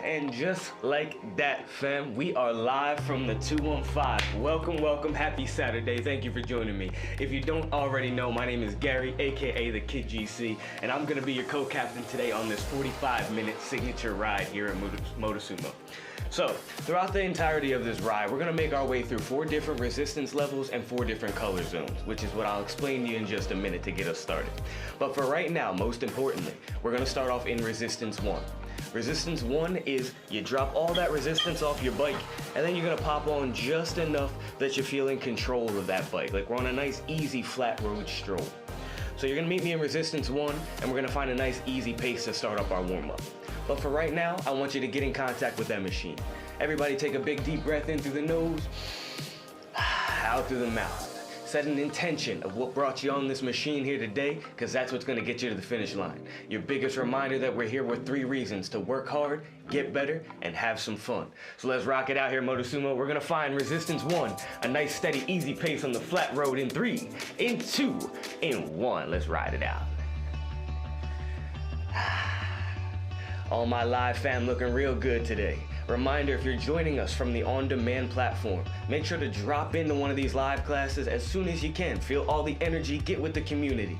And just like that, fam, we are live from the 215. Welcome, happy Saturday. Thank you for joining me. If you don't already know, my name is Gary, aka the Kid GC, and I'm gonna be your co-captain today on this 45-minute signature ride here at Motosumo. So, throughout the entirety of this ride, we're gonna make our way through 4 different resistance levels and 4 different color zones, which is what I'll explain to you in just a minute to get us started. But for right now, most importantly, we're gonna start off in resistance 1. Resistance 1 is you drop all that resistance off your bike, and then you're gonna pop on just enough that you feel in control of that bike, like we're on a nice, easy, flat road stroll. So you're gonna meet me in resistance 1, and we're gonna find a nice, easy pace to start up our warm-up. But for right now, I want you to get in contact with that machine. Everybody take a big deep breath in through the nose, out through the mouth. Set an intention of what brought you on this machine here today, because that's what's gonna get you to the finish line. Your biggest reminder that we're here with 3 reasons: to work hard, get better, and have some fun. So let's rock it out here, Motosumo. We're gonna find resistance 1, a nice, steady, easy pace on the flat road in 3, in 2, in 1. Let's ride it out. All my live fam looking real good today. Reminder, if you're joining us from the on-demand platform, make sure to drop into one of these live classes as soon as you can. Feel all the energy, get with the community.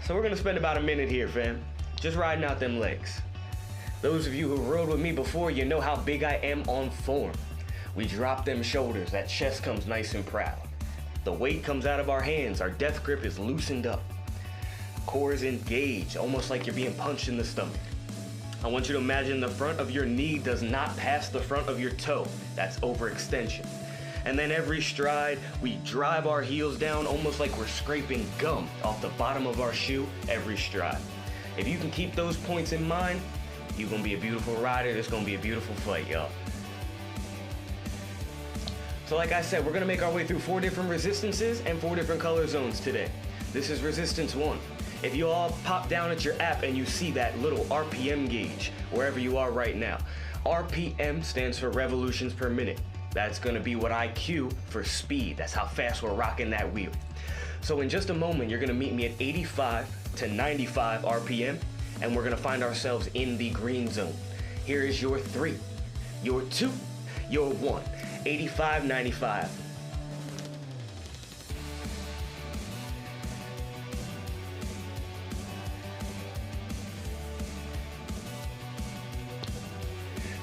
So we're gonna spend about a minute here, fam, just riding out them legs. Those of you who rode with me before, you know how big I am on form. We drop them shoulders, that chest comes nice and proud. The weight comes out of our hands, our death grip is loosened up. Core is engaged, almost like you're being punched in the stomach. I want you to imagine the front of your knee does not pass the front of your toe. That's overextension. And then every stride, we drive our heels down almost like we're scraping gum off the bottom of our shoe every stride. If you can keep those points in mind, you're gonna be a beautiful rider. It's gonna be a beautiful flight, y'all. So like I said, we're gonna make our way through 4 different resistances and 4 different color zones today. This is resistance 1. If you all pop down at your app and you see that little RPM gauge, wherever you are right now, RPM stands for revolutions per minute. That's gonna be what I cue for speed. That's how fast we're rocking that wheel. So in just a moment, you're gonna meet me at 85 to 95 RPM, and we're gonna find ourselves in the green zone. Here is your 3, your 2, your 1, 85, 95.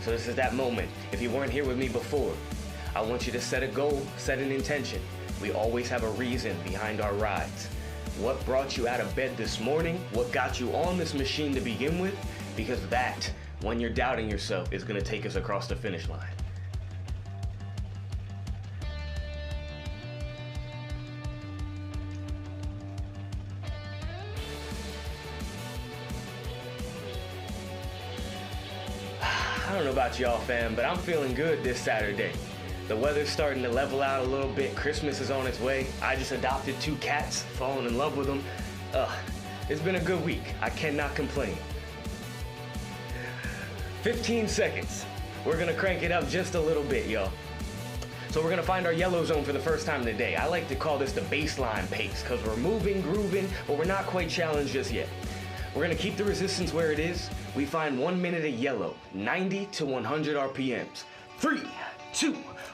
So this is that moment. If you weren't here with me before, I want you to set a goal, set an intention. We always have a reason behind our rides. What brought you out of bed this morning? What got you on this machine to begin with? Because that, when you're doubting yourself, is gonna take us across the finish line. I don't know about y'all, fam, but I'm feeling good this Saturday. The weather's starting to level out a little bit. Christmas is on its way. I just adopted 2 cats, fallen in love with them. It's been a good week. I cannot complain. 15 seconds. We're gonna crank it up just a little bit, y'all. So we're gonna find our yellow zone for the first time today. I like to call this the baseline pace, because we're moving, grooving, but we're not quite challenged just yet. We're gonna keep the resistance where it is. We find 1 minute of yellow, 90 to 100 RPMs. 3, 2,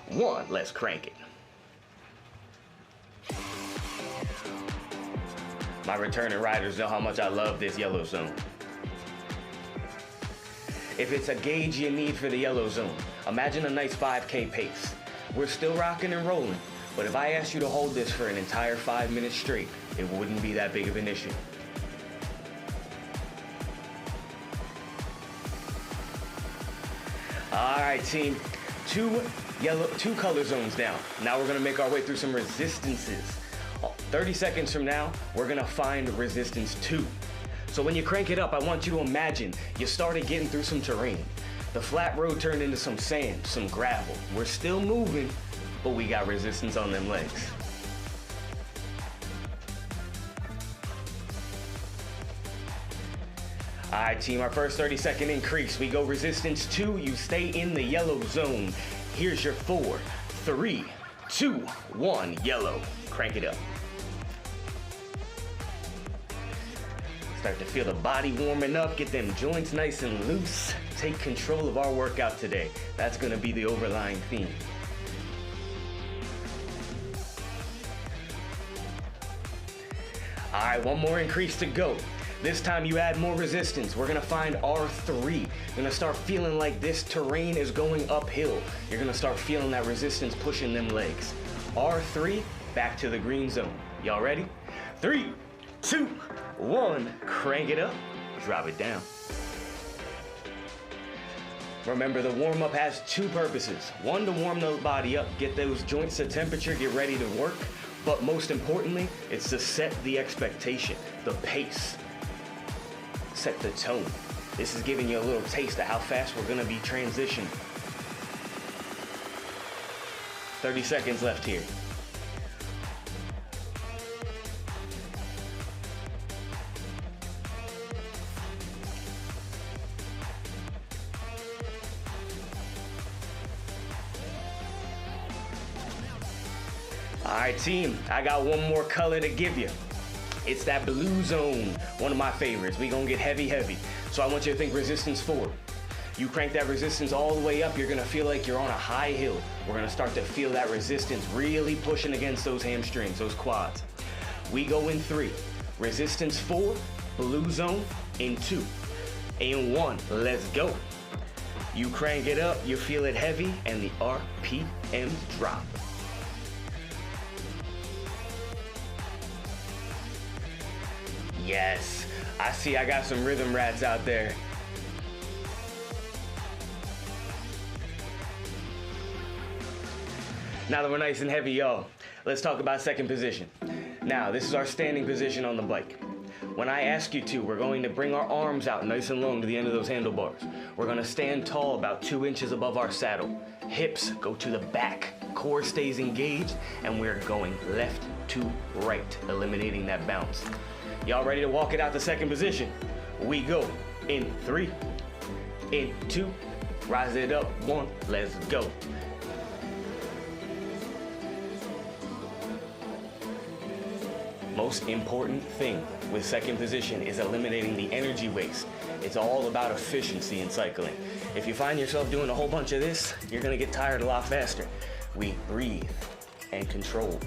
1, let's crank it. My returning riders know how much I love this yellow zone. If it's a gauge you need for the yellow zone, imagine a nice 5K pace. We're still rocking and rolling, but if I asked you to hold this for an entire 5 minutes straight, it wouldn't be that big of an issue. All right, team, 2 color zones down. Now we're gonna make our way through some resistances. 30 seconds from now, we're gonna find resistance 2. So when you crank it up, I want you to imagine you started getting through some terrain. The flat road turned into some sand, some gravel. We're still moving, but we got resistance on them legs. All right, team, our first 30-second increase. We go resistance 2, you stay in the yellow zone. Here's your 4, 3, 2, 1, yellow. Crank it up. Start to feel the body warming up, get them joints nice and loose. Take control of our workout today. That's gonna be the overlying theme. All right, one more increase to go. This time you add more resistance. We're gonna find R3. You're gonna start feeling like this terrain is going uphill. You're gonna start feeling that resistance pushing them legs. R3, back to the green zone. Y'all ready? 3, 2, 1, crank it up, drop it down. Remember, the warm-up has two purposes. One, to warm the body up, get those joints to temperature, get ready to work. But most importantly, it's to set the expectation, the pace. Set the tone. This is giving you a little taste of how fast we're gonna be transitioning. 30 seconds left here. All right, team, I got one more color to give you. It's that blue zone, one of my favorites. We gonna get heavy. So I want you to think resistance 4. You crank that resistance all the way up, you're gonna feel like you're on a high hill. We're gonna start to feel that resistance really pushing against those hamstrings, those quads. We go in 3. Resistance 4, blue zone in 2. In 1, let's go. You crank it up, you feel it heavy, and the RPMs drop. Yes, I see I got some rhythm rats out there. Now that we're nice and heavy, y'all, let's talk about second position. Now, this is our standing position on the bike. When I ask you to, we're going to bring our arms out nice and long to the end of those handlebars. We're gonna stand tall about 2 inches above our saddle. Hips go to the back, core stays engaged, and we're going left to right, eliminating that bounce. Y'all ready to walk it out to second position? We go in 3, in 2, rise it up, 1, let's go. Most important thing with second position is eliminating the energy waste. It's all about efficiency in cycling. If you find yourself doing a whole bunch of this, you're gonna get tired a lot faster. We breathe and control.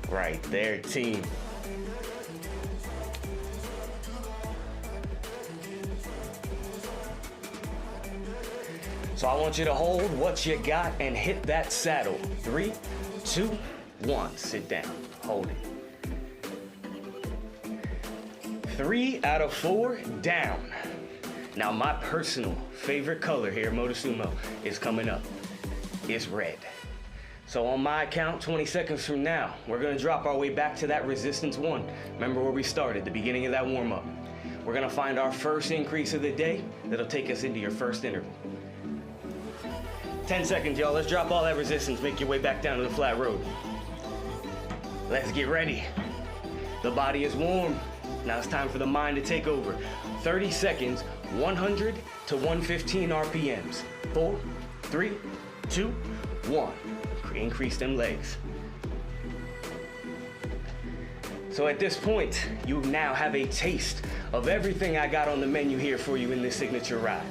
Right there, team. So I want you to hold what you got and hit that saddle. 3, 2, 1, sit down, hold it. 3 out of 4, down. Now my personal favorite color here, Motosumo, is coming up. It's red. So on my count, 20 seconds from now, we're gonna drop our way back to that resistance 1. Remember where we started, the beginning of that warm-up. We're gonna find our first increase of the day that'll take us into your first interval. 10 seconds, y'all. Let's drop all that resistance, make your way back down to the flat road. Let's get ready. The body is warm. Now it's time for the mind to take over. 30 seconds, 100 to 115 RPMs. 4, 3, 2, 1. Increase them legs. So at this point, you now have a taste of everything I got on the menu here for you in this signature ride.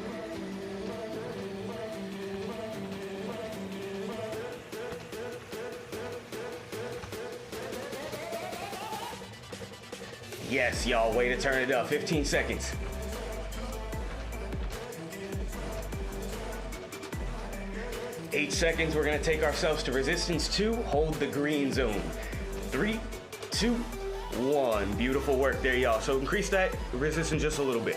Yes, y'all, way to turn it up. 15 seconds. Eight seconds, we're gonna take ourselves to resistance 2, hold the green zone. 3, 2, 1. Beautiful work there, y'all. So increase that resistance just a little bit.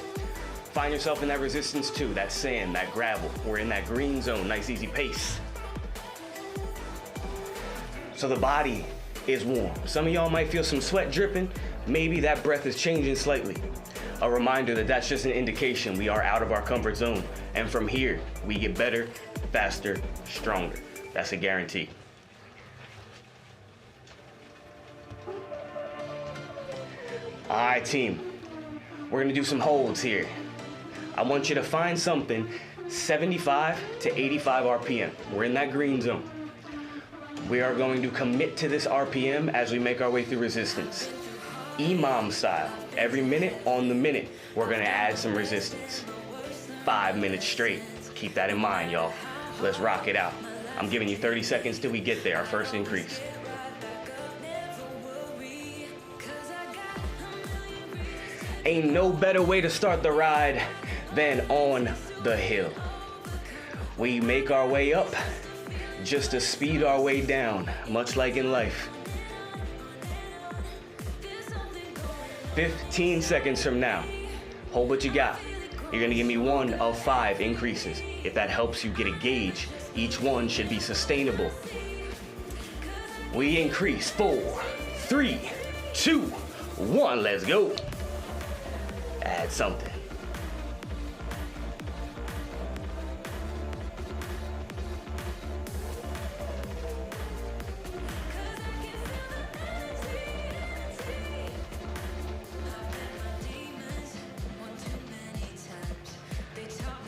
Find yourself in that resistance 2, that sand, that gravel. We're in that green zone, nice easy pace. So the body is warm. Some of y'all might feel some sweat dripping. Maybe that breath is changing slightly. A reminder that that's just an indication we are out of our comfort zone. And from here, we get better, faster, stronger. That's a guarantee. All right, team. We're gonna do some holds here. I want you to find something 75 to 85 RPM. We're in that green zone. We are going to commit to this RPM as we make our way through resistance. Imam style. Every minute on the minute, we're gonna add some resistance. 5 minutes straight. Keep that in mind, y'all. Let's rock it out. I'm giving you 30 seconds till we get there, our first increase. Ain't no better way to start the ride than on the hill. We make our way up just to speed our way down, much like in life. 15 seconds from now, hold what you got. You're gonna give me 1 of 5 increases. If that helps you get a gauge, each one should be sustainable. We increase 4, 3, 2, 1, let's go. Add something.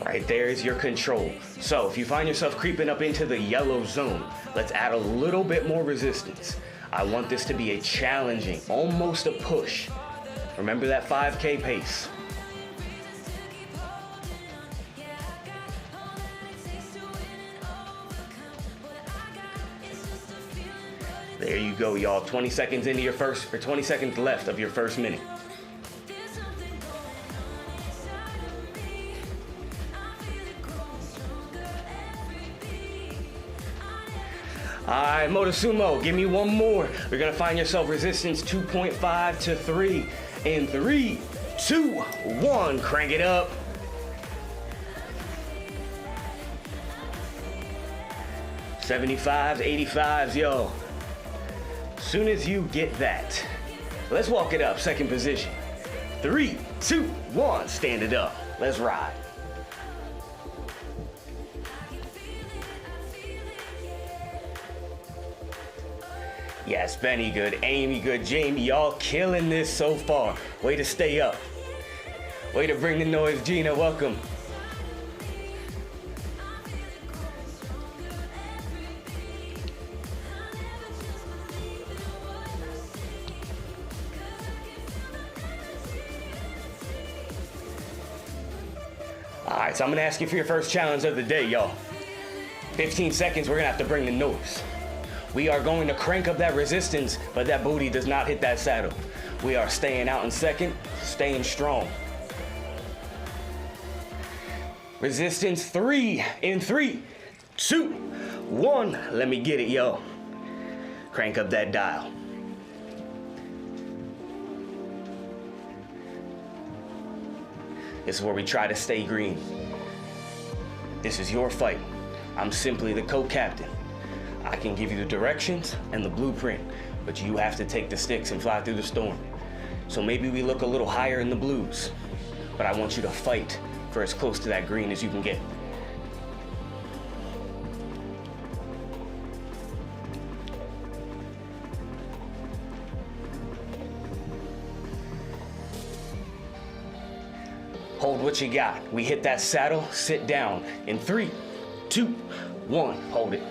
Right there is your control. So if you find yourself creeping up into the yellow zone, let's add a little bit more resistance. I want this to be a challenging, almost a push. Remember that 5K pace. There you go, y'all. 20 seconds into your first, or 20 seconds left of your first minute. All right, Motosumo, give me one more. We're gonna find yourself resistance 2.5 to 3. In 3, 2, 1, crank it up. '75s, '85s, yo. Soon as you get that, let's walk it up, second position. 3, 2, 1, stand it up. Let's ride. Yes, Benny good, Amy good, Jamie, y'all killing this so far. Way to stay up. Way to bring the noise, Gina, welcome. All right, so I'm gonna ask you for your first challenge of the day, y'all. 15 seconds, we're gonna have to bring the noise. We are going to crank up that resistance, but that booty does not hit that saddle. We are staying out in second, staying strong. Resistance 3, in 3, 2, 1. Let me get it, yo. Crank up that dial. This is where we try to stay green. This is your fight. I'm simply the co-captain. I can give you the directions and the blueprint, but you have to take the sticks and fly through the storm. So maybe we look a little higher in the blues, but I want you to fight for as close to that green as you can get. Hold what you got. We hit that saddle, sit down. In 3, 2, 1, hold it.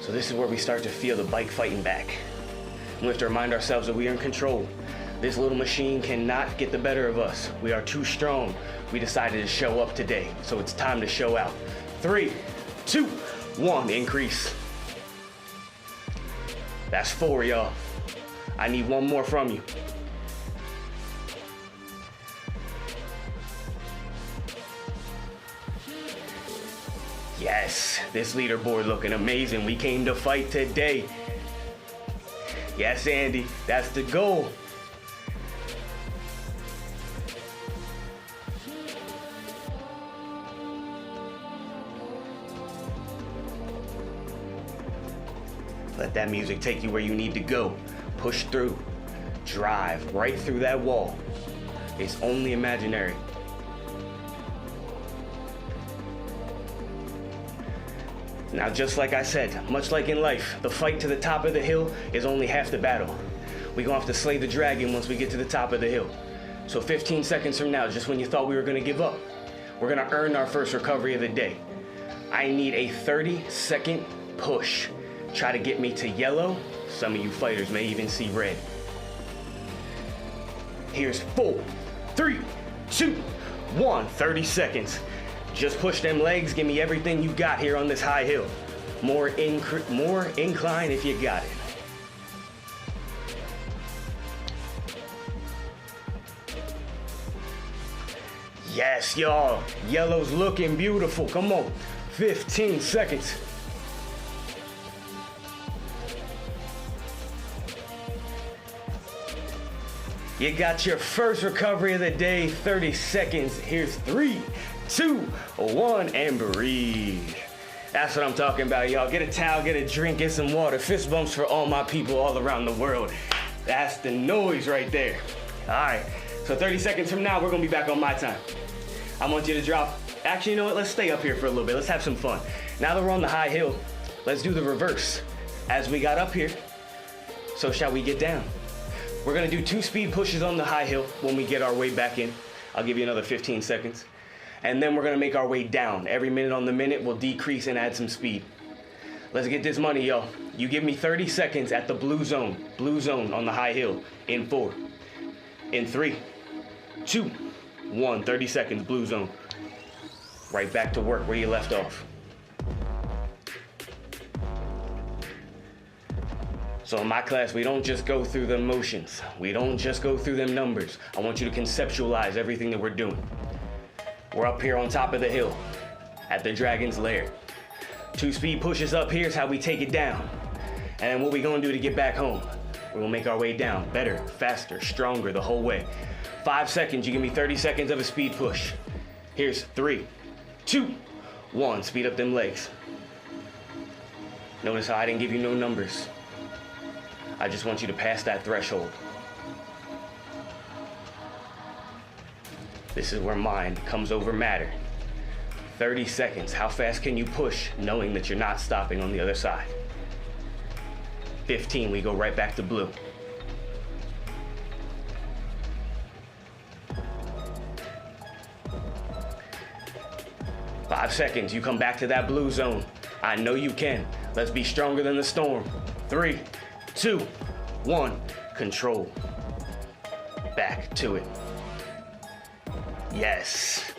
So this is where we start to feel the bike fighting back. We have to remind ourselves that we are in control. This little machine cannot get the better of us. We are too strong. We decided to show up today, so it's time to show out. 3, 2, 1, increase. That's 4, y'all. I need one more from you. Yes, this leaderboard looking amazing. We came to fight today. Yes, Andy, that's the goal. Let that music take you where you need to go. Push through. Drive right through that wall. It's only imaginary. Now, just like I said, much like in life, the fight to the top of the hill is only half the battle. We're gonna have to slay the dragon once we get to the top of the hill. So 15 seconds from now, just when you thought we were gonna give up, we're gonna earn our first recovery of the day. I need a 30-second push. Try to get me to yellow. Some of you fighters may even see red. Here's 4, 3, 2, 1. 30 seconds. Just push them legs. Give me everything you got here on this high hill. More incline if you got it. Yes, y'all. Yellow's looking beautiful. Come on. 15 seconds. You got your first recovery of the day. 30 seconds. Here's 3, 2, 1, and breathe. That's what I'm talking about, y'all. Get a towel, get a drink, get some water. Fist bumps for all my people all around the world. That's the noise right there. All right. So 30 seconds from now, we're gonna be back on my time. I want you to drop, actually, you know what? Let's stay up here for a little bit. Let's have some fun. Now that we're on the high hill, let's do the reverse. As we got up here, so shall we get down. We're gonna do 2 speed pushes on the high hill when we get our way back in. I'll give you another 15 seconds. And then we're gonna make our way down. Every minute on the minute, we'll decrease and add some speed. Let's get this money, y'all. You give me 30 seconds at the blue zone on the high hill in 4, in 3, 2, 1. 30 seconds, blue zone. Right back to work where you left off. So in my class, we don't just go through the motions. We don't just go through them numbers. I want you to conceptualize everything that we're doing. We're up here on top of the hill at the dragon's lair. 2 speed pushes up here is how we take it down. And then what we gonna do to get back home? We're gonna make our way down better, faster, stronger the whole way. 5 seconds, you give me 30 seconds of a speed push. Here's 3, 2, 1. Speed up them legs. Notice how I didn't give you no numbers. I just want you to pass that threshold. This is where mind comes over matter. 30 seconds. How fast can you push knowing that you're not stopping on the other side? 15, we go right back to blue. 5 seconds, you come back to that blue zone. I know you can. Let's be stronger than the storm. 3, 2, 1, control. Back to it. Yes.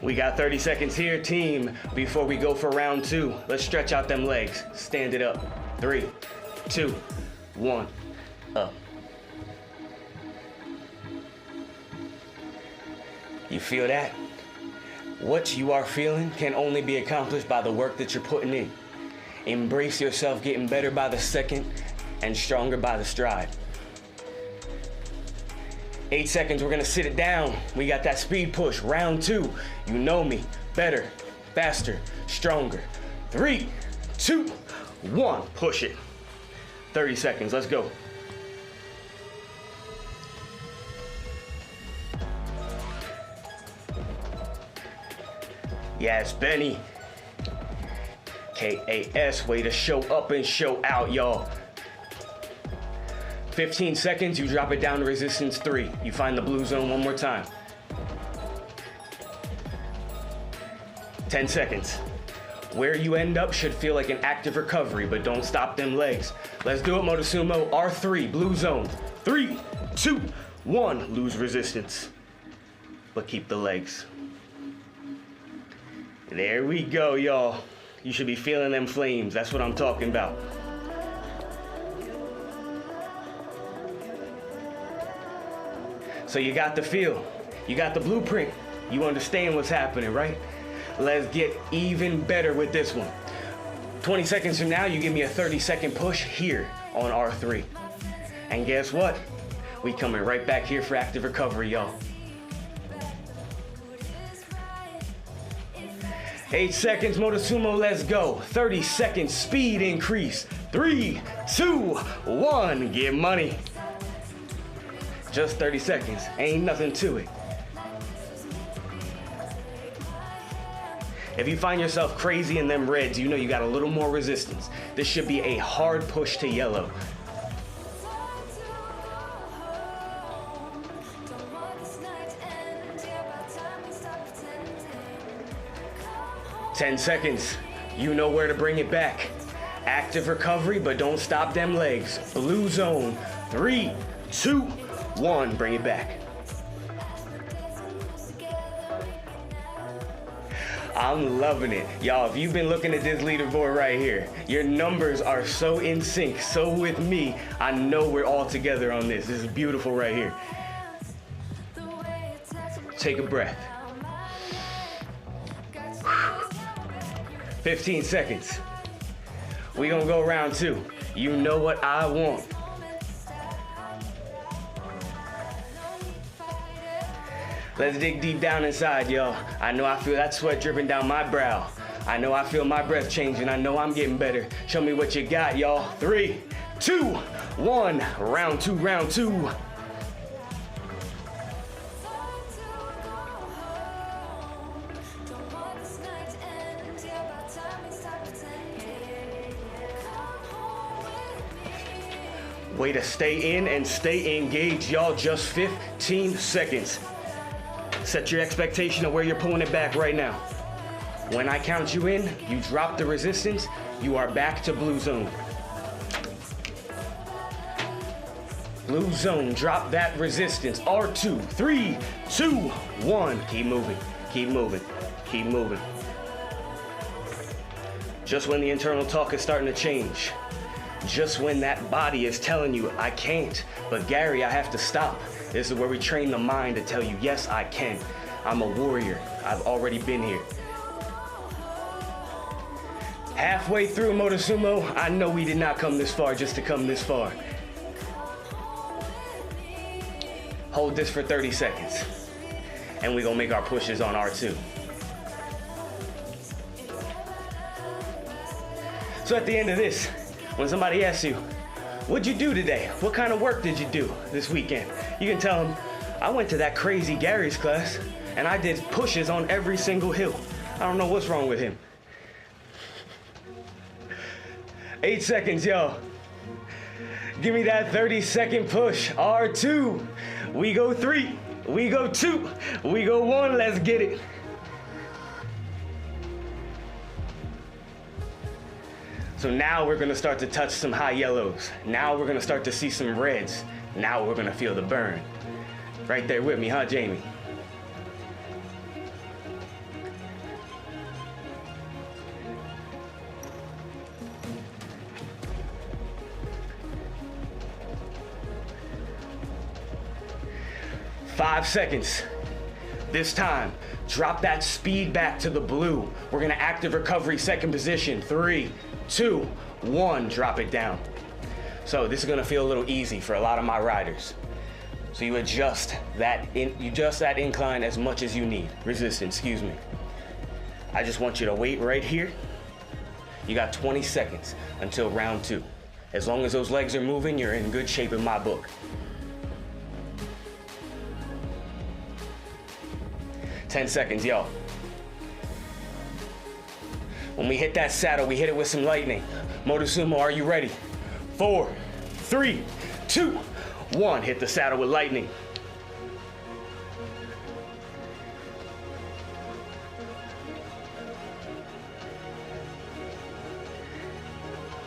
We got 30 seconds here, team, before we go for round 2. Let's stretch out them legs. Stand it up. 3, 2, 1, up. You feel that? What you are feeling can only be accomplished by the work that you're putting in. Embrace yourself getting better by the second and stronger by the stride. 8 seconds, we're gonna sit it down. We got that speed push. Round 2, you know me. Better, faster, stronger. 3, 2, 1, push it. 30 seconds, let's go. Yes, Benny. KAS, way to show up and show out, y'all. 15 seconds, you drop it down to resistance 3. You find the blue zone one more time. 10 seconds. Where you end up should feel like an active recovery, but don't stop them legs. Let's do it, Motosumo. R3, blue zone. 3, 2, 1, lose resistance. But keep the legs. There we go, y'all. You should be feeling them flames. That's what I'm talking about. So you got the feel. You got the blueprint. You understand what's happening, right? Let's get even better with this one. 20 seconds from now, you give me a 30-second push here on R3. And guess what? We coming right back here for active recovery, y'all. 8 seconds, Motosumo, let's go. 30 seconds, speed increase. 3, 2, 1, get money. Just 30 seconds, ain't nothing to it. If you find yourself crazy in them reds, you know you got a little more resistance. This should be a hard push to yellow. 10 seconds. You know where to bring it back. Active recovery, but don't stop them legs. Blue zone. 3, 2, 1. Bring it back. I'm loving it. Y'all, if you've been looking at this leaderboard right here, your numbers are so in sync, so with me. I know we're all together on this. This is beautiful right here. Take a breath. 15 seconds. We're gonna go round 2. You know what I want. Let's dig deep down inside, y'all. I know I feel that sweat dripping down my brow. I know I feel my breath changing. I know I'm getting better. Show me what you got, y'all. 3, 2, 1. Round 2, round 2. Way to stay in and stay engaged, y'all. Just 15 seconds. Set your expectation of where you're pulling it back right now. When I count you in, you drop the resistance, you are back to blue zone. Blue zone, drop that resistance. R2, 3, 2, 1. Keep moving, keep moving, keep moving. Just when the internal talk is starting to change. Just when that body is telling you, I can't, but Gary, I have to stop. This is where we train the mind to tell you, yes, I can. I'm a warrior. I've already been here. Halfway through Motosumo, I know we did not come this far just to come this far. Hold this for 30 seconds. And we're gonna make our pushes on R2. So at the end of this, when somebody asks you, what'd you do today? What kind of work did you do this weekend? You can tell them, I went to that crazy Gary's class and I did pushes on every single hill. I don't know what's wrong with him. 8 seconds, y'all. Give me that 30-second push. R2. We go 3. We go 2. We go 1. Let's get it. So now we're gonna start to touch some high yellows. Now we're gonna start to see some reds. Now we're gonna feel the burn. Right there with me, huh, Jamie? Five seconds. This time, drop that speed back to the blue. We're gonna active recovery, second position. 3, 2, 1, drop it down. So this is gonna feel a little easy for a lot of my riders. So you adjust that incline as much as you need. Resistance, excuse me. I just want you to wait right here. You got 20 seconds until round 2. As long as those legs are moving, you're in good shape in my book. 10 seconds, y'all. When we hit that saddle, we hit it with some lightning. Motosumo, are you ready? 4, 3, 2, 1. Hit the saddle with lightning.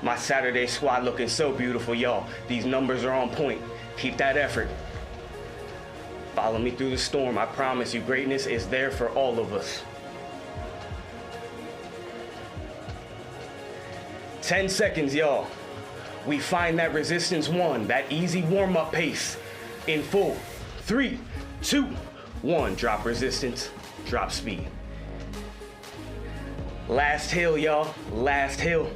My Saturday squad looking so beautiful, y'all. These numbers are on point. Keep that effort. Follow me through the storm. I promise you, greatness is there for all of us. 10 seconds, y'all. We find that resistance 1, that easy warm-up pace in full. 3, 2, 1. Drop resistance, drop speed. Last hill, y'all. Last hill.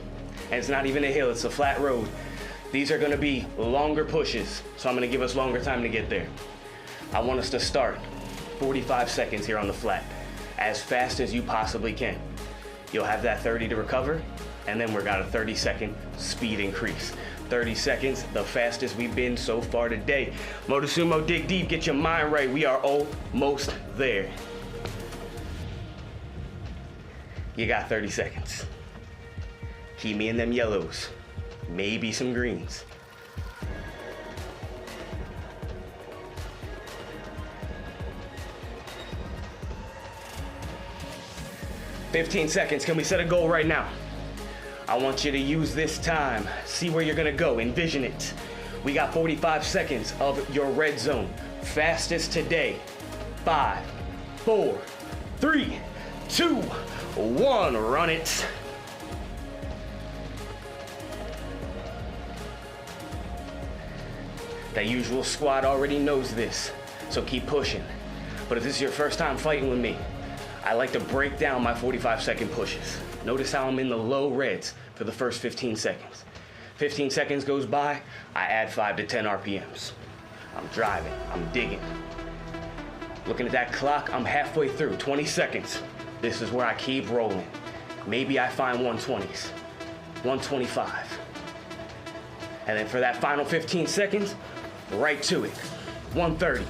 And it's not even a hill, it's a flat road. These are gonna be longer pushes, so I'm gonna give us longer time to get there. I want us to start 45 seconds here on the flat, as fast as you possibly can. You'll have that 30 to recover, and then we've got a 30-second speed increase. 30 seconds, the fastest we've been so far today. Motosumo, dig deep, get your mind right. We are almost there. You got 30 seconds. Keep me in them yellows, maybe some greens. 15 seconds. Can we set a goal right now? I want you to use this time. See where you're gonna go. Envision it. We got 45 seconds of your red zone. Fastest today. 5, 4, 3, 2, 1. Run it. That usual squad already knows this, so keep pushing. But if this is your first time fighting with me, I like to break down my 45-second pushes. Notice how I'm in the low reds for the first 15 seconds. 15 seconds goes by, I add 5 to 10 RPMs. I'm driving, I'm digging. Looking at that clock, I'm halfway through, 20 seconds. This is where I keep rolling. Maybe I find 120s, 125. And then for that final 15 seconds, right to it, 130.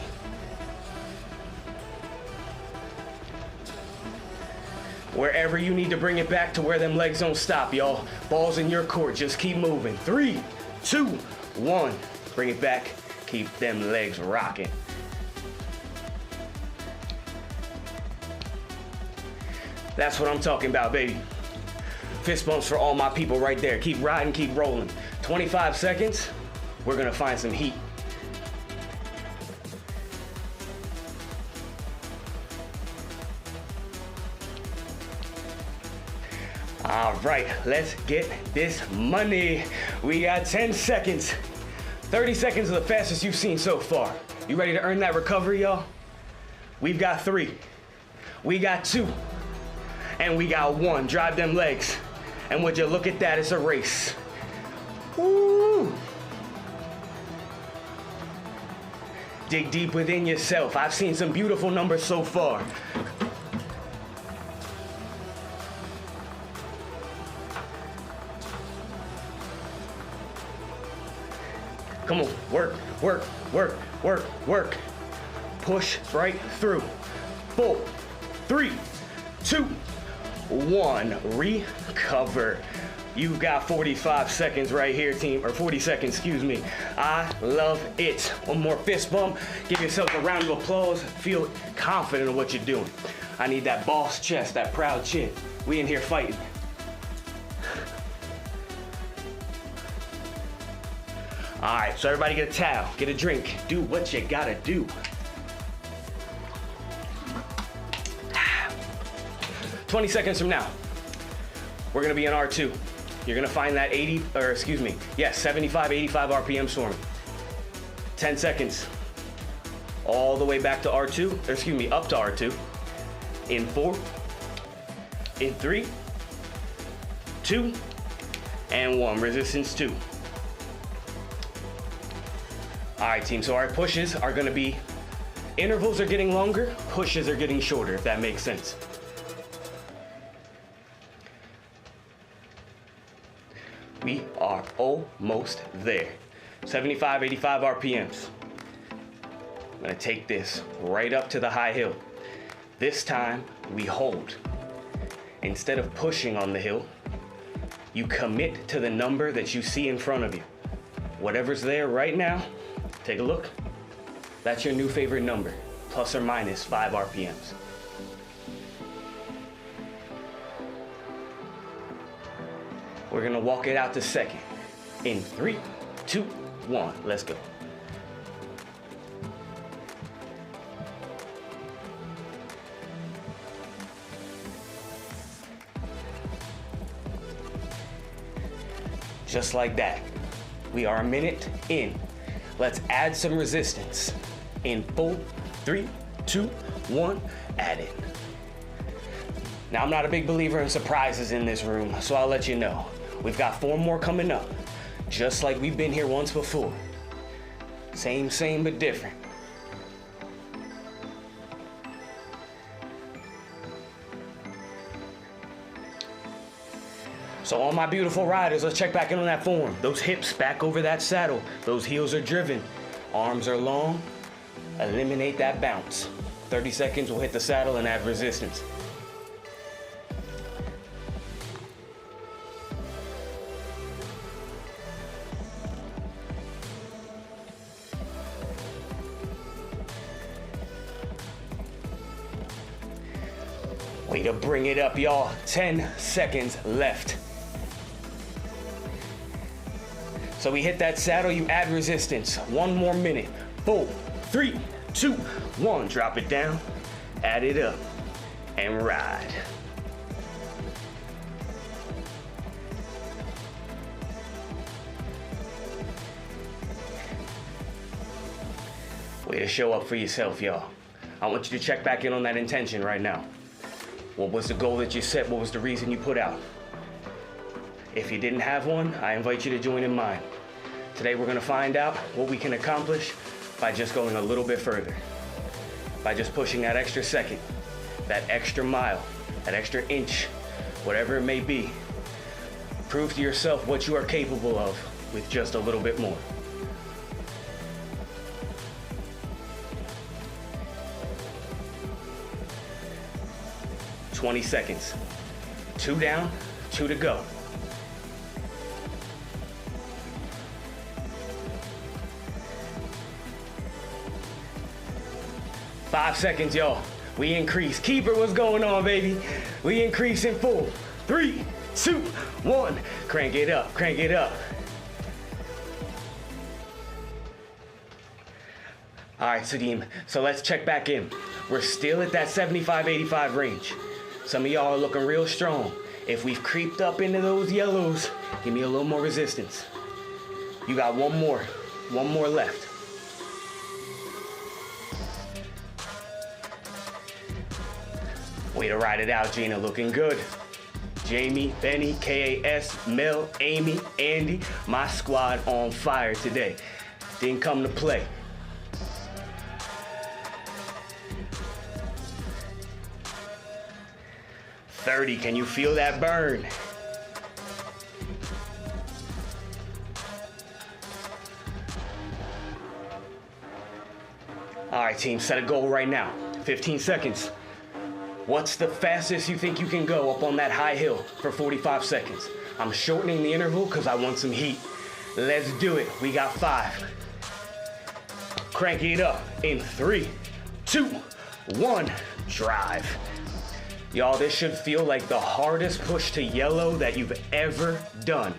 Wherever you need to bring it back to where them legs don't stop, y'all. Ball's in your court, just keep moving. 3, 2, 1. Bring it back, keep them legs rocking. That's what I'm talking about, baby. Fist bumps for all my people right there. Keep riding, keep rolling. 25 seconds, we're gonna find some heat. All right, let's get this money. We got 10 seconds. 30 seconds is the fastest you've seen so far. You ready to earn that recovery, y'all? We've got 3. We got 2. And we got 1. Drive them legs. And would you look at that, it's a race. Woo! Dig deep within yourself. I've seen some beautiful numbers so far. Come on, work, work, work, work, work. Push right through. 4, 3, 2, 1. Recover. You've got 45 seconds right here, team, or 40 seconds, excuse me. I love it. One more fist bump. Give yourself a round of applause. Feel confident in what you're doing. I need that boss chest, that proud chin. We in here fighting. All right, so everybody get a towel, get a drink, do what you gotta do. 20 seconds from now, we're gonna be in R2. You're gonna find that 75, 85 RPMs for me. 10 seconds, all the way back to R2, up to R2. In 4, in 3, 2, and 1, resistance 2. All right, team, so our pushes are gonna be, intervals are getting longer, pushes are getting shorter, if that makes sense. We are almost there. 75, 85 RPMs. I'm gonna take this right up to the high hill. This time, we hold. Instead of pushing on the hill, you commit to the number that you see in front of you. Whatever's there right now, take a look. That's your new favorite number, plus or minus 5 RPMs. We're gonna walk it out to second. In 3, 2, 1, let's go. Just like that. We are a minute in. Let's add some resistance. In 4, 3, 2, 1, add it. Now, I'm not a big believer in surprises in this room, so I'll let you know. We've got 4 more coming up, just like we've been here once before. Same, but different. So all my beautiful riders, let's check back in on that form. Those hips back over that saddle. Those heels are driven. Arms are long. Eliminate that bounce. 30 seconds, we'll hit the saddle and add resistance. Way to bring it up, y'all. 10 seconds left. So we hit that saddle, you add resistance. 1 more minute. 4, 3, 2, 1. Drop it down, add it up, and ride. Way to show up for yourself, y'all. I want you to check back in on that intention right now. What was the goal that you set? What was the reason you put out? If you didn't have one, I invite you to join in mine. Today we're gonna find out what we can accomplish by just going a little bit further. By just pushing that extra second, that extra mile, that extra inch, whatever it may be. Prove to yourself what you are capable of with just a little bit more. "20 seconds. 2 down, 2 to go. "5 seconds, y'all. We increase. Keeper, what's going on, baby? We increase in 4, 3, 2, 1. Crank it up, crank it up. All right, Sadim, so let's check back in. We're still at that 75-85 range. Some of y'all are looking real strong. If we've creeped up into those yellows, give me a little more resistance. You got one more left. Way to ride it out, Gina, looking good. Jamie, Benny, KAS, Mel, Amy, Andy, my squad on fire today. Didn't come to play. "30, can you feel that burn? All right, team, set a goal right now. 15 seconds. What's the fastest you think you can go up on that high hill for 45 seconds? I'm shortening the interval because I want some heat. Let's do it. We got 5. Crank it up in 3, 2, 1. Drive. Y'all, this should feel like the hardest push to yellow that you've ever done.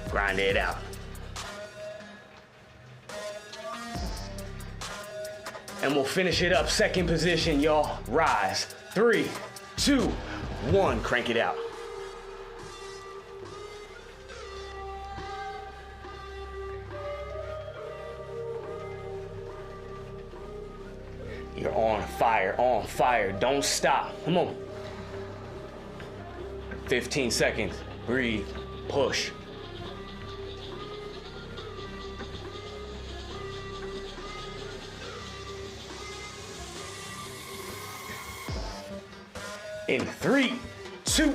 Grind it out. And we'll finish it up. Second position, y'all. Rise. 3, 2, 1. Crank it out. You're on fire, on fire. Don't stop. Come on. 15 seconds. Breathe. Push. In 3, 2,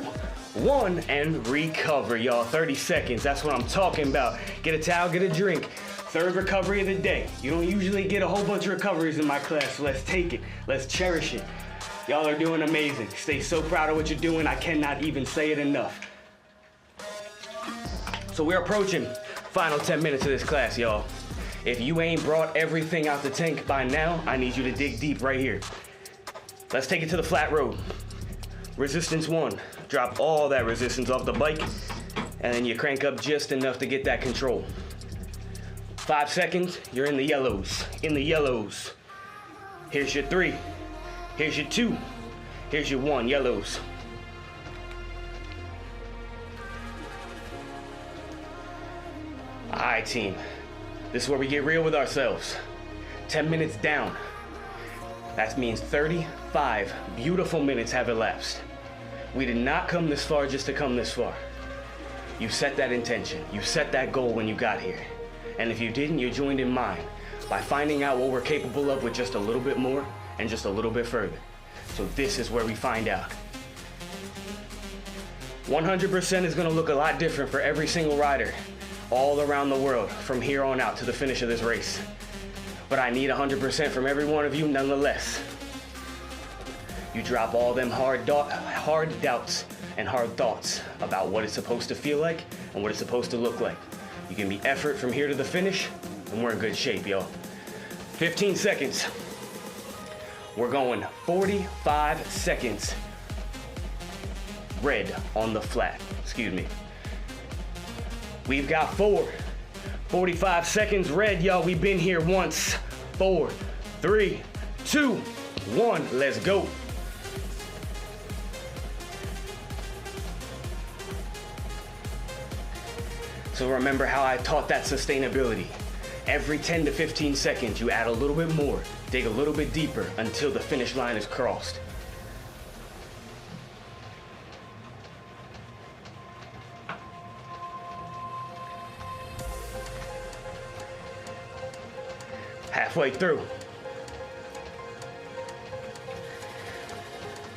1, and recover, y'all. 30 seconds. That's what I'm talking about. Get a towel, get a drink. Third recovery of the day. You don't usually get a whole bunch of recoveries in my class, so let's take it. Let's cherish it. Y'all are doing amazing. Stay so proud of what you're doing. I cannot even say it enough. So we're approaching final 10 minutes of this class, y'all. If you ain't brought everything out the tank by now, I need you to dig deep right here. Let's take it to the flat road. Resistance 1. Drop all that resistance off the bike, and then you crank up just enough to get that control. 5 seconds, you're in the yellows. In the yellows. Here's your 3. Here's your 2. Here's your 1. Yellows. All right, team. This is where we get real with ourselves. 10 minutes down. That means 35 beautiful minutes have elapsed. We did not come this far just to come this far. You set that intention. You set that goal when you got here. And if you didn't, you joined in mine by finding out what we're capable of with just a little bit more and just a little bit further. So this is where we find out. 100% is gonna look a lot different for every single rider all around the world from here on out to the finish of this race. But I need 100% from every one of you nonetheless. You drop all them hard doubts and hard thoughts about what it's supposed to feel like and what it's supposed to look like. You give me effort from here to the finish, and we're in good shape, y'all. 15 seconds. We're going 45 seconds red on the flat. Excuse me. We've got 45 seconds red, y'all. We've been here once. 4, 3, 2, 1. Let's go. So remember how I taught that sustainability. Every 10 to 15 seconds, you add a little bit more, dig a little bit deeper until the finish line is crossed. Halfway through.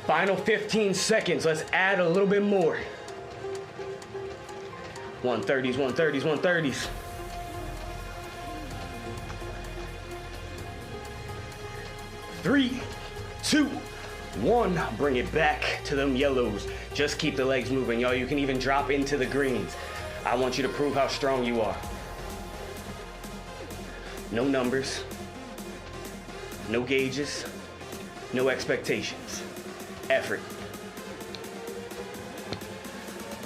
Final 15 seconds, let's add a little bit more. 130s, 130s, 130s. 3, 2, 1. Bring it back to them yellows. Just keep the legs moving, y'all. You can even drop into the greens. I want you to prove how strong you are. No numbers, no gauges, no expectations. Effort.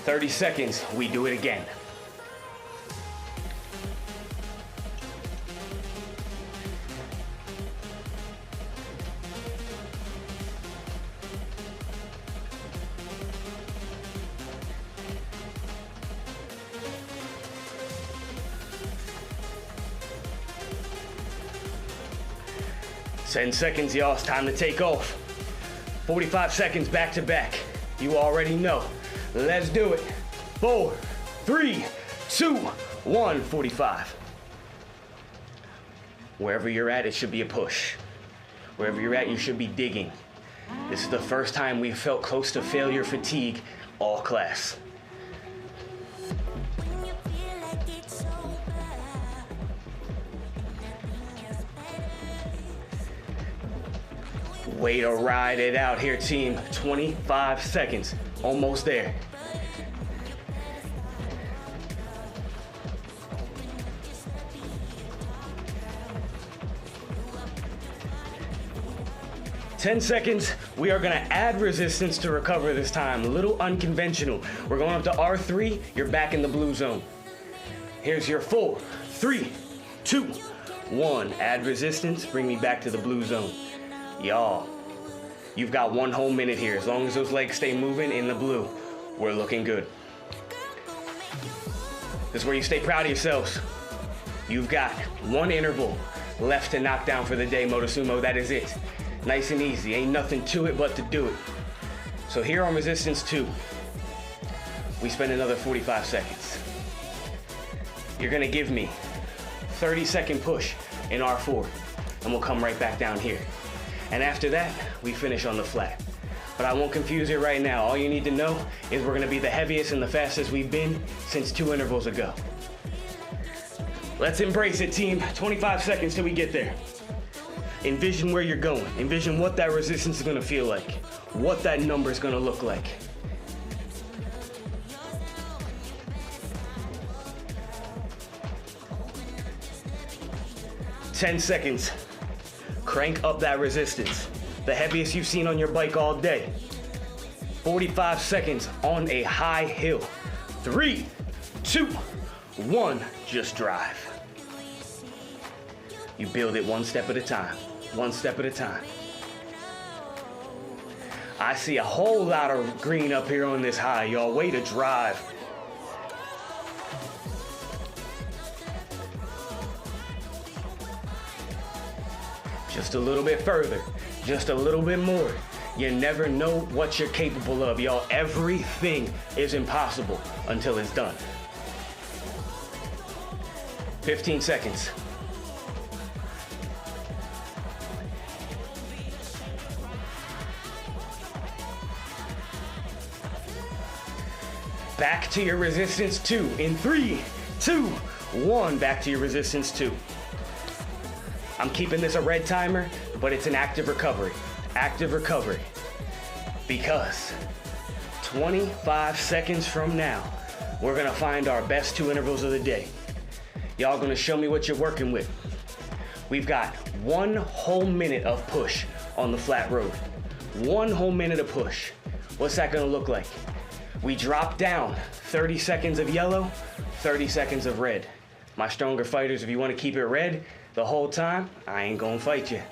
30 seconds, we do it again. Ten seconds, y'all. It's time to take off. 45 seconds back to back. You already know. Let's do it. 4, 3, 2, 1. 45. Wherever you're at, it should be a push. Wherever you're at, you should be digging. This is the first time we've felt close to failure fatigue all class. Way to ride it out here, team. 25 seconds. Almost there. Ten seconds. We are gonna add resistance to recover this time. A little unconventional. We're going up to R3. You're back in the blue zone. Here's your 4, 3, 2, 1. Add resistance. Bring me back to the blue zone. Y'all, you've got 1 whole minute here. As long as those legs stay moving in the blue, we're looking good. This is where you stay proud of yourselves. You've got 1 interval left to knock down for the day, Motosumo. That is it. Nice and easy. Ain't nothing to it but to do it. So here on resistance 2, we spend another 45 seconds. You're gonna give me 30-second push in R4, and we'll come right back down here. And after that, we finish on the flat. But I won't confuse you right now. All you need to know is we're gonna be the heaviest and the fastest we've been since 2 intervals ago. Let's embrace it, team. 25 seconds till we get there. Envision where you're going. Envision what that resistance is gonna feel like, what that number is gonna look like. Ten seconds. Crank up that resistance. The heaviest you've seen on your bike all day. 45 seconds on a high hill. 3, 2, 1, just drive. You build it 1 step at a time. 1 step at a time. I see a whole lot of green up here on this high, y'all. Way to drive. Just a little bit further, just a little bit more. You never know what you're capable of, y'all. Everything is impossible until it's done. 15 seconds. Back to your resistance 2 in 3, 2, 1. Back to your resistance 2. I'm keeping this a red timer, but it's an active recovery. Active recovery. Because 25 seconds from now, we're gonna find our best 2 intervals of the day. Y'all gonna show me what you're working with. We've got 1 whole minute of push on the flat road. 1 whole minute of push. What's that gonna look like? We drop down 30 seconds of yellow, 30 seconds of red. My stronger fighters, if you wanna keep it red the whole time, I ain't gonna fight you.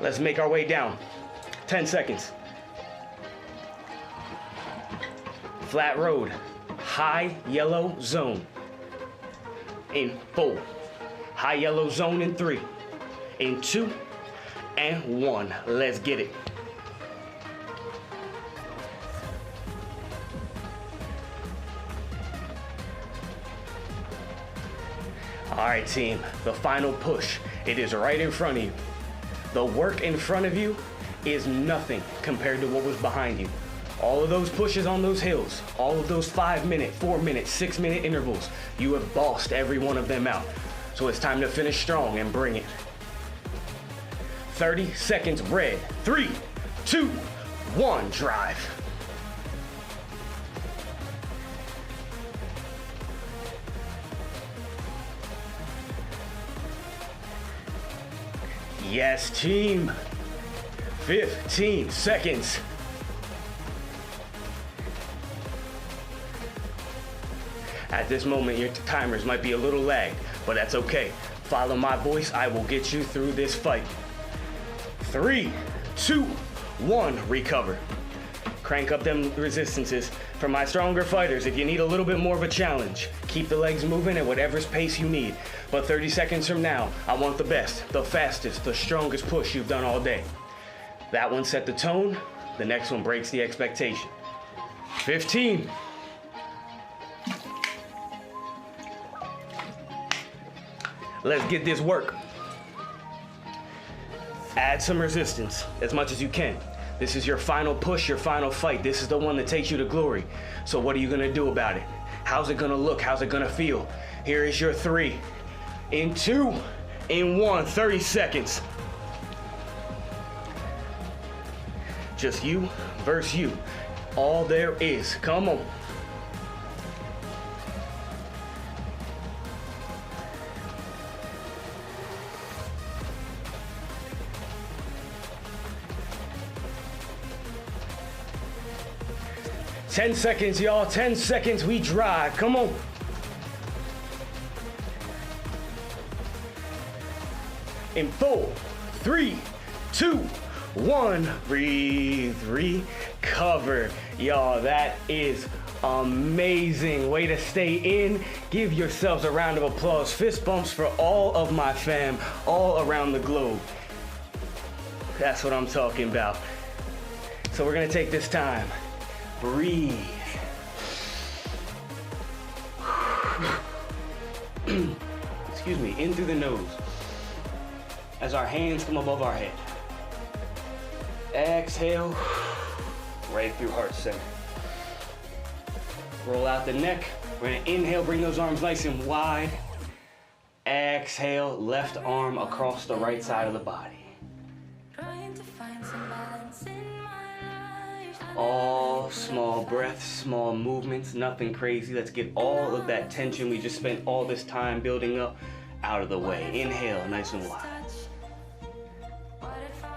Let's make our way down. 10 seconds. Flat road, high yellow zone. In 4. High yellow zone in 3. In 2 and 1. Let's get it. All right, team, the final push. It is right in front of you. The work in front of you is nothing compared to what was behind you. All of those pushes on those hills, all of those 5-minute, 4-minute, 6-minute intervals, you have bossed every one of them out. So it's time to finish strong and bring it. 30 seconds red. 3, 2, 1, drive. Yes, team. 15 seconds. At this moment, your timers might be a little lagged, but that's okay. Follow my voice, I will get you through this fight. 3, 2, 1, recover. Crank up them resistances. For my stronger fighters, if you need a little bit more of a challenge, keep the legs moving at whatever's pace you need. But 30 seconds from now, I want the best, the fastest, the strongest push you've done all day. That one set the tone, the next one breaks the expectation. 15. Let's get this work. Add some resistance, as much as you can. This is your final push, your final fight. This is the one that takes you to glory. So what are you gonna do about it? How's it gonna look? How's it gonna feel? Here is your 3, in 2, in 1, 30 seconds. Just you versus you. All there is. Come on. Ten seconds, y'all. 10 seconds, we drive. Come on. In 4, 3, 2, 1. Breathe, recover. Y'all, that is amazing. Way to stay in. Give yourselves a round of applause. Fist bumps for all of my fam all around the globe. That's what I'm talking about. So we're gonna take this time. Breathe. Excuse me, in through the nose. As our hands come above our head. Exhale, right through heart center. Roll out the neck. We're gonna inhale, bring those arms nice and wide. Exhale, left arm across the right side of the body. All small breaths, small movements, nothing crazy. Let's get all of that tension we just spent all this time building up out of the way. Inhale, nice and wide.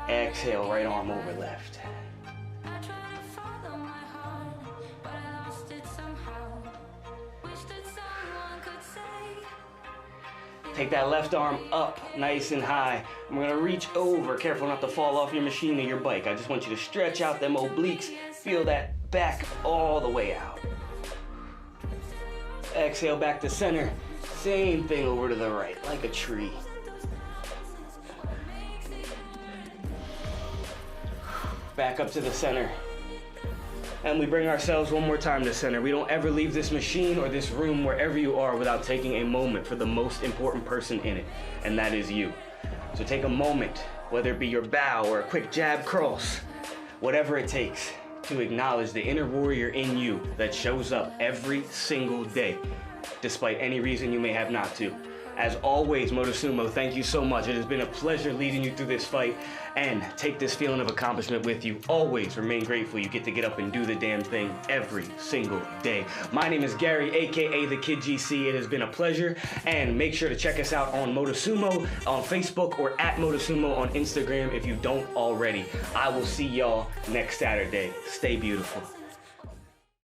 Exhale, right arm over left. Take that left arm up nice and high. I'm gonna reach over, careful not to fall off your machine or your bike. I just want you to stretch out them obliques, feel that back all the way out. Exhale back to center. Same thing over to the right, like a tree. Back up to the center. And we bring ourselves one more time to center. We don't ever leave this machine or this room, wherever you are, without taking a moment for the most important person in it, and that is you. So take a moment, whether it be your bow or a quick jab cross, whatever it takes, to acknowledge the inner warrior in you that shows up every single day, despite any reason you may have not to. As always, Motosumo, thank you so much. It has been a pleasure leading you through this fight, and take this feeling of accomplishment with you. Always remain grateful you get to get up and do the damn thing every single day. My name is Gary, aka the Kid GC. It has been a pleasure, and make sure to check us out on Motosumo on Facebook or at Motosumo on Instagram if you don't already. I will see y'all next Saturday. Stay beautiful.